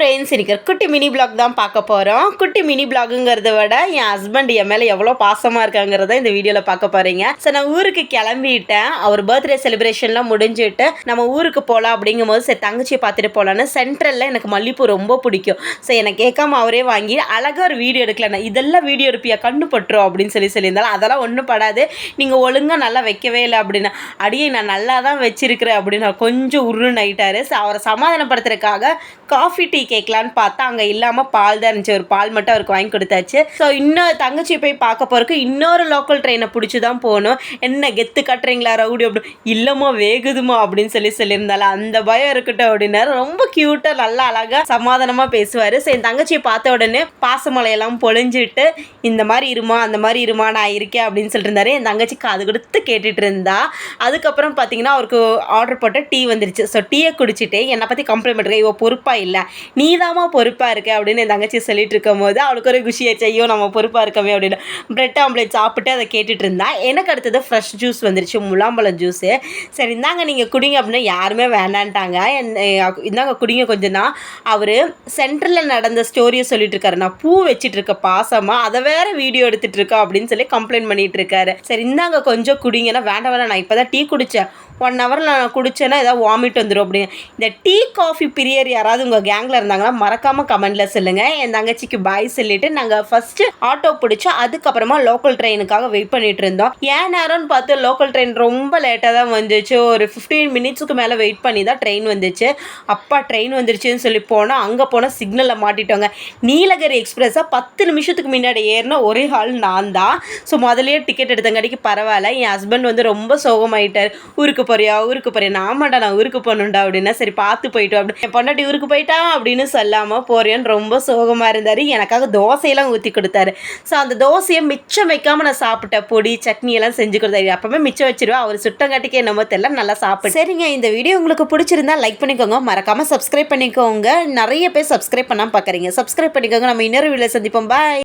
Friends, இன்னைக்கு குட்டி mini black தான் பார்க்க போகிறோம். குட்டி மினி பிளாகுங்கிறத விட என் ஹஸ்பண்ட் என் மேலே எவ்வளோ பாசமாக இருக்காங்கிறத இந்த வீடியோவில் பார்க்க போகிறீங்க. ஸோ நான் ஊருக்கு கிளம்பிட்டேன். அவர் பர்த்டே செலிப்ரேஷன்லாம் முடிஞ்சுட்டு நம்ம ஊருக்கு போகலாம் அப்படிங்கும்போது சரி தங்கச்சியை பார்த்துட்டு போகலான்னு சென்ட்ரலில் எனக்கு மல்லிப்பூ ரொம்ப பிடிக்கும். ஸோ என்னை கேட்காம அவரே வாங்கி அழகாக ஒரு வீடியோ எடுக்கலண்ணா, இதெல்லாம் வீடியோ எடுப்பியா கண்ணு பட்டுரும் அப்படின்னு சொல்லியிருந்தாலும் அதெல்லாம் ஒன்றும் படாது, நீங்கள் ஒழுங்காக நல்லா வைக்கவே இல்லை அப்படின்னா, அடியே நான் நல்லா தான் வச்சிருக்கிறேன் அப்படின்னு கொஞ்சம் உருன்னு ஆகிட்டாரு. ஸோ அவரை சமாதானப்படுத்துறதுக்காக காஃபி டீ கேட்கலான்னு பார்த்தா அங்கே இல்லாமல் பால் தான் இருந்துச்சு. ஒரு பால் மட்டும் அவருக்கு வாங்கி கொடுத்தாச்சு. ஸோ இன்னொரு தங்கச்சி போய் பார்க்க போகிறதுக்கு இன்னொரு லோக்கல் ட்ரெயினை பிடிச்சி தான் போகணும். என்ன கெத்து கட்டுறீங்களா ரவுடி அப்படி, இல்லைம்மா வேகுதுமா அப்படின்னு சொல்லியிருந்தால அந்த பயம் இருக்கட்டும் அப்படின்னாரு. ரொம்ப க்யூட்டாக நல்லா அழகாக சமாதானமாக பேசுவார். ஸோ என் தங்கச்சியை பார்த்த உடனே பாசமலையெல்லாம் பொழிஞ்சிட்டு இந்த மாதிரி இருமா அந்த மாதிரி இருமா நான் இருக்கேன் அப்படின்னு சொல்லிட்டு இருந்தாரு. என் தங்கச்சி காது கொடுத்து கேட்டுட்டு இருந்தா. அதுக்கப்புறம் பார்த்தீங்கன்னா அவருக்கு ஆர்டர் போட்ட டீ வந்துருச்சு. ஸோ டீயை குடிச்சிட்டு என்னை பற்றி கம்ப்ளைண்ட் பண்ணுறேன், இவ பொறுப்பாக இல்லை நீதாம்மா பொறுப்பாக இருக்க அப்படின்னு என் தங்கச்சி சொல்லிட்டு இருக்கும் போது அவளுக்கு ஒரு குஷி ஆயிடுச்சு, ஐயோ நம்ம பொறுப்பாக இருக்கமே அப்படின்னு. பிரெட் ஆம்லேட் சாப்பிட்டு அதை கேட்டுட்டு இருந்தா. எனக்கு அடுத்தது ஃப்ரெஷ் ஜூஸ் வந்துருச்சு, முலாம்பழம் ஜூஸு. சரி இந்தாங்க நீங்கள் குடிங்க அப்படின்னா யாருமே வேண்டான்ட்டாங்க. இந்தாங்க குடிங்க கொஞ்சம் தான். அவர் சென்டரில் நடந்த ஸ்டோரியை சொல்லிட்டு இருக்காரு, நான் பூ வச்சுட்டு இருக்க பாசமாக அதை வேற வீடியோ எடுத்துகிட்டு இருக்கா அப்படின்னு சொல்லி கம்ப்ளைண்ட் பண்ணிட்டு இருக்காரு. சரி இந்தாங்க கொஞ்சம் குடிங்கன்னா வேண்டாம் நான் இப்போ தான் டீ குடித்தேன், 1 ஹவரில் நான் குடித்தேன்னா ஏதாவது வாமிட் வந்துடும் அப்படின்னு. இந்த டீ காஃபி பிரியர் யாராவது உங்கள் கேங்கில் இருந்தாங்கன்னா மறக்காமல் கமெண்டில் சொல்லுங்கள். என் தங்கச்சிக்கு பாய் சொல்லிவிட்டு நாங்கள் ஃபஸ்ட்டு ஆட்டோ பிடிச்சோம். அதுக்கப்புறமா லோக்கல் ட்ரெயினுக்காக வெயிட் பண்ணிட்டு இருந்தோம். ஏன் நேரம்னு பார்த்து லோக்கல் ட்ரெயின் ரொம்ப லேட்டாக தான் வந்துச்சு. ஒரு 15 மினிட்ஸுக்கு மேலே வெயிட் பண்ணி தான் ட்ரெயின் வந்துச்சு. அப்பா ட்ரெயின் வந்துருச்சுன்னு சொல்லி போனால் அங்கே போனால் சிக்னலில் மாட்டிட்டோங்க. நீலகிரி எக்ஸ்பிரஸாக 10 நிமிஷத்துக்கு முன்னாடி ஏறின ஒரே ஆள் நான் தான். ஸோ முதலே டிக்கெட் எடுத்தங்காட்டிக்கு பரவாயில்ல. என் ஹஸ்பண்ட் வந்து ரொம்ப சோகமாயிட்டார். ஊருக்கு போறியா நாமாண்டா நான் ஊருக்கு போகணுண்டா அப்படின்னா சரி பார்த்து போயிட்டு அப்படி என் பொண்டாட்டி ஊருக்கு போயிட்டா அப்படின்னு சொல்லாமல் போறியான்னு ரொம்ப சோகமாக இருந்தார். எனக்காக தோசையெல்லாம் ஊற்றி கொடுத்தாரு. ஸோ அந்த தோசையை மிச்சம் வைக்காமல் நான் சாப்பிட்டேன். பொடி சட்னி எல்லாம் செஞ்சு கொடுத்தாரு. அப்பவுமே மிச்சம் வச்சிருவேன். அவர் சுட்டங்காட்டிக்கு என்னமோ தெரியல நல்லா சாப்பிடு. சரிங்க, இந்த வீடியோ உங்களுக்கு பிடிச்சிருந்தா லைக் பண்ணிக்கோங்க, மறக்காமல் சப்ஸ்கிரைப் பண்ணிக்கோங்க. நிறைய பேர் சப்ஸ்கிரைப் பண்ணாமல் பார்க்குறீங்க, சப்ஸ்கிரைப் பண்ணிக்கோங்க. நம்ம இன்னொரு வீடியோ சந்திப்போம். பாய்.